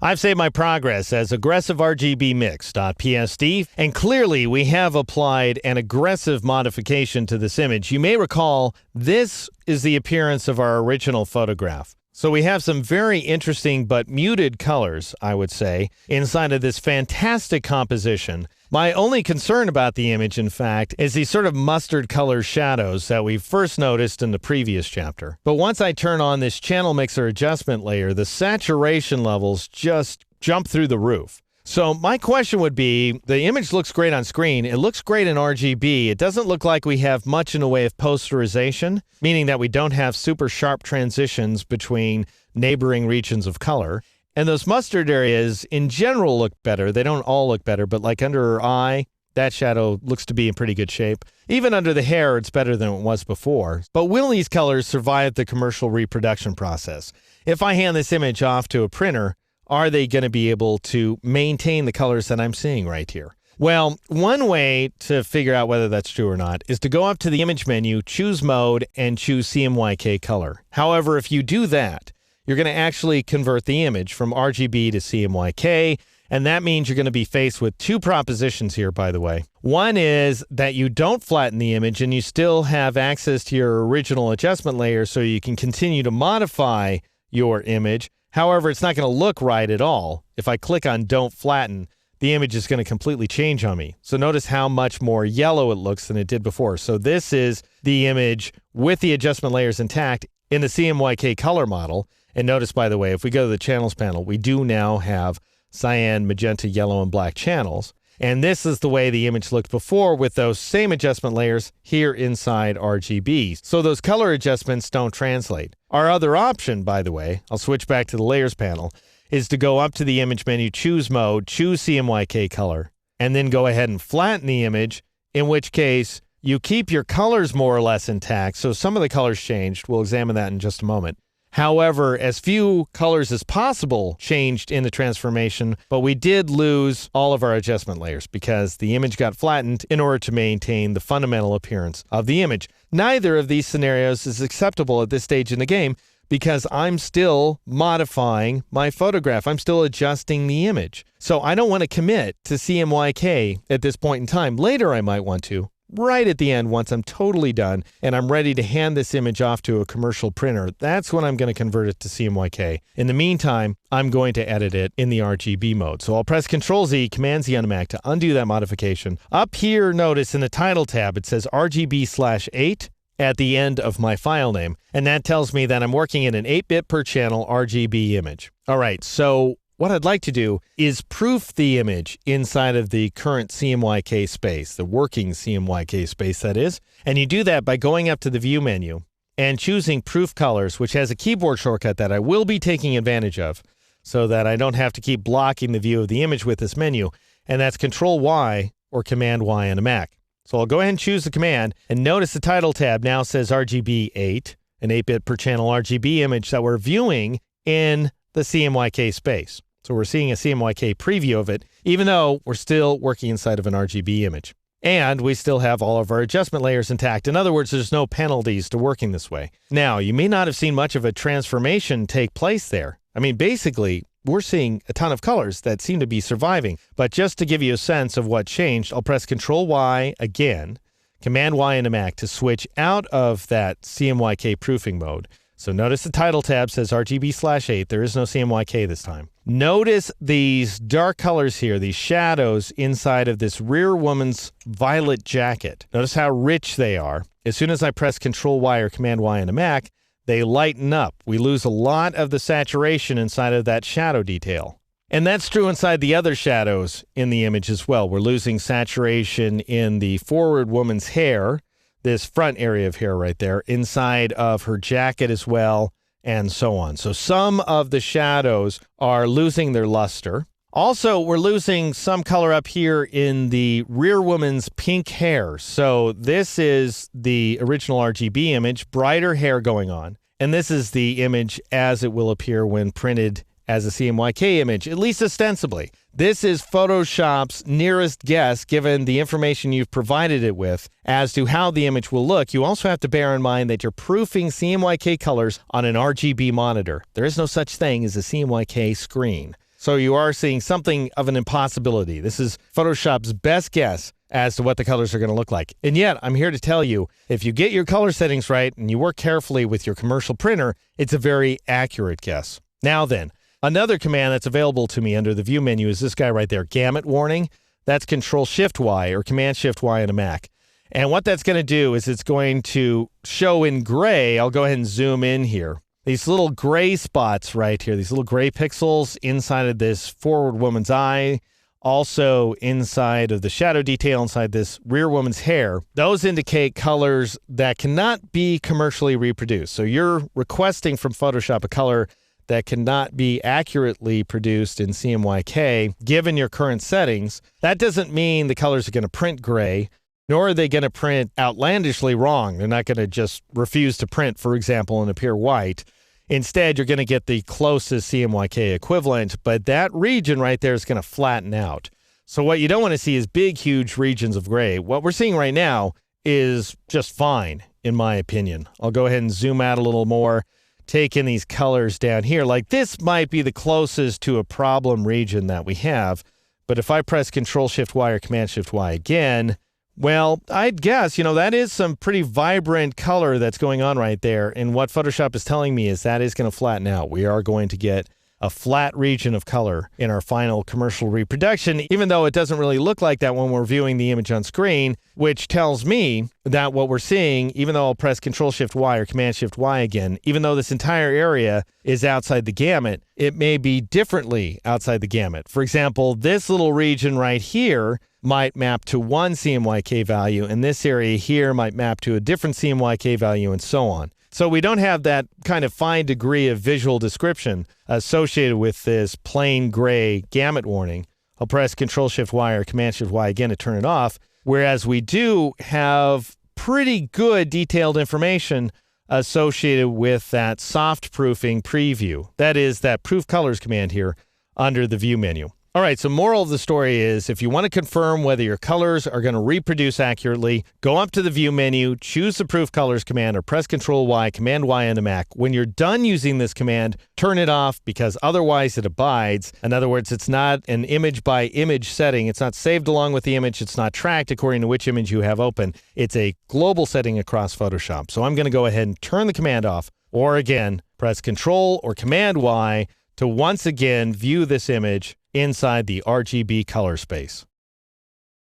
I've saved my progress as aggressive RGB mix.psd, and clearly we have applied an aggressive modification to this image. You may recall this is the appearance of our original photograph. So we have some very interesting but muted colors, I would say, inside of this fantastic composition. My only concern about the image, in fact, is these sort of mustard color shadows that we first noticed in the previous chapter. But once I turn on this channel mixer adjustment layer, the saturation levels just jump through the roof. So my question would be, the image looks great on screen, it looks great in RGB, it doesn't look like we have much in the way of posterization, meaning that we don't have super sharp transitions between neighboring regions of color. And those mustard areas in general look better. They don't all look better, but like under her eye, that shadow looks to be in pretty good shape. Even under the hair, it's better than it was before. But will these colors survive the commercial reproduction process? If I hand this image off to a printer, are they going to be able to maintain the colors that I'm seeing right here? Well, one way to figure out whether that's true or not is to go up to the image menu, choose mode, and choose CMYK color. However, if you do that, you're going to actually convert the image from RGB to CMYK, and that means you're going to be faced with two propositions here, by the way. One is that you don't flatten the image and you still have access to your original adjustment layer so you can continue to modify your image. However, it's not going to look right at all. If I click on Don't Flatten, the image is going to completely change on me. So notice how much more yellow it looks than it did before. So this is the image with the adjustment layers intact in the CMYK color model. And notice, by the way, if we go to the channels panel, we do now have cyan, magenta, yellow, and black channels. And this is the way the image looked before with those same adjustment layers here inside RGB. So those color adjustments don't translate. Our other option, by the way, I'll switch back to the layers panel, is to go up to the image menu, choose mode, choose CMYK color, and then go ahead and flatten the image, in which case you keep your colors more or less intact. So some of the colors changed. We'll examine that in just a moment. However, as few colors as possible changed in the transformation, but we did lose all of our adjustment layers because the image got flattened in order to maintain the fundamental appearance of the image. Neither of these scenarios is acceptable at this stage in the game because I'm still modifying my photograph. I'm still adjusting the image. So I don't want to commit to CMYK at this point in time. Later I might want to. Right at the end, once I'm totally done and I'm ready to hand this image off to a commercial printer, that's when I'm going to convert it to CMYK. In the meantime, I'm going to edit it in the RGB mode. So I'll press Ctrl-Z, Command-Z on a Mac to undo that modification. Up here, notice in the title tab, it says RGB/8 at the end of my file name. And that tells me that I'm working in an 8-bit per channel RGB image. All right, so what I'd like to do is proof the image inside of the current CMYK space, the working CMYK space that is. And you do that by going up to the View menu and choosing Proof Colors, which has a keyboard shortcut that I will be taking advantage of so that I don't have to keep blocking the view of the image with this menu. And that's Control-Y or Command-Y on a Mac. So I'll go ahead and choose the command, and notice the title tab now says RGB8, an 8-bit per channel RGB image that we're viewing in the CMYK space. So we're seeing a CMYK preview of it, even though we're still working inside of an RGB image. And we still have all of our adjustment layers intact. In other words, there's no penalties to working this way. Now, you may not have seen much of a transformation take place there. I mean, basically, we're seeing a ton of colors that seem to be surviving. But just to give you a sense of what changed, I'll press Control-Y again, Command-Y in a Mac to switch out of that CMYK proofing mode. So notice the title tab says RGB/8. There is no CMYK this time. Notice these dark colors here, these shadows inside of this rear woman's violet jacket. Notice how rich they are. As soon as I press Control-Y or Command-Y on a Mac, they lighten up. We lose a lot of the saturation inside of that shadow detail. And that's true inside the other shadows in the image as well. We're losing saturation in the forward woman's hair, this front area of hair right there, inside of her jacket as well, and so on. So some of the shadows are losing their luster. Also, we're losing some color up here in the rear woman's pink hair. So this is the original RGB image, brighter hair going on. And this is the image as it will appear when printed as a CMYK image, at least ostensibly. This is Photoshop's nearest guess, given the information you've provided it with, as to how the image will look. You also have to bear in mind that you're proofing CMYK colors on an RGB monitor. There is no such thing as a CMYK screen. So you are seeing something of an impossibility. This is Photoshop's best guess as to what the colors are going to look like. And yet, I'm here to tell you, if you get your color settings right and you work carefully with your commercial printer, it's a very accurate guess. Now then, another command that's available to me under the View menu is this guy right there, Gamut Warning. That's Control-Shift-Y or Command-Shift-Y on a Mac. And what that's going to do is it's going to show in gray. I'll go ahead and zoom in here. These little gray spots right here, these little gray pixels inside of this forward woman's eye, also inside of the shadow detail inside this rear woman's hair, those indicate colors that cannot be commercially reproduced. So you're requesting from Photoshop a color that cannot be accurately produced in CMYK given your current settings. That doesn't mean the colors are going to print gray, nor are they going to print outlandishly wrong. They're not going to just refuse to print, for example, and appear white. Instead, you're going to get the closest CMYK equivalent, but that region right there is going to flatten out. So what you don't want to see is big, huge regions of gray. What we're seeing right now is just fine, in my opinion. I'll go ahead and zoom out a little more, take in these colors down here. Like this might be the closest to a problem region that we have, but if I press Control-Shift-Y or Command-Shift-Y again, well, I'd guess, that is some pretty vibrant color that's going on right there. And what Photoshop is telling me is that is going to flatten out. We are going to get a flat region of color in our final commercial reproduction, even though it doesn't really look like that when we're viewing the image on screen, which tells me that what we're seeing, even though I'll press Control-Shift-Y or Command-Shift-Y again, even though this entire area is outside the gamut, it may be differently outside the gamut. For example, this little region right here might map to one CMYK value, and this area here might map to a different CMYK value, and so on. So we don't have that kind of fine degree of visual description associated with this plain gray gamut warning. I'll press Control-Shift-Y or Command-Shift-Y again to turn it off, whereas we do have pretty good detailed information associated with that soft proofing preview. That is that proof colors command here under the View menu. All right, so moral of the story is if you want to confirm whether your colors are going to reproduce accurately, go up to the View menu, choose the Proof Colors command, or press Control-Y, Command-Y on the Mac. When you're done using this command, turn it off because otherwise it abides. In other words, it's not an image-by-image setting. It's not saved along with the image. It's not tracked according to which image you have open. It's a global setting across Photoshop. So I'm going to go ahead and turn the command off, or again, press Control or Command-Y to once again view this image inside the RGB color space.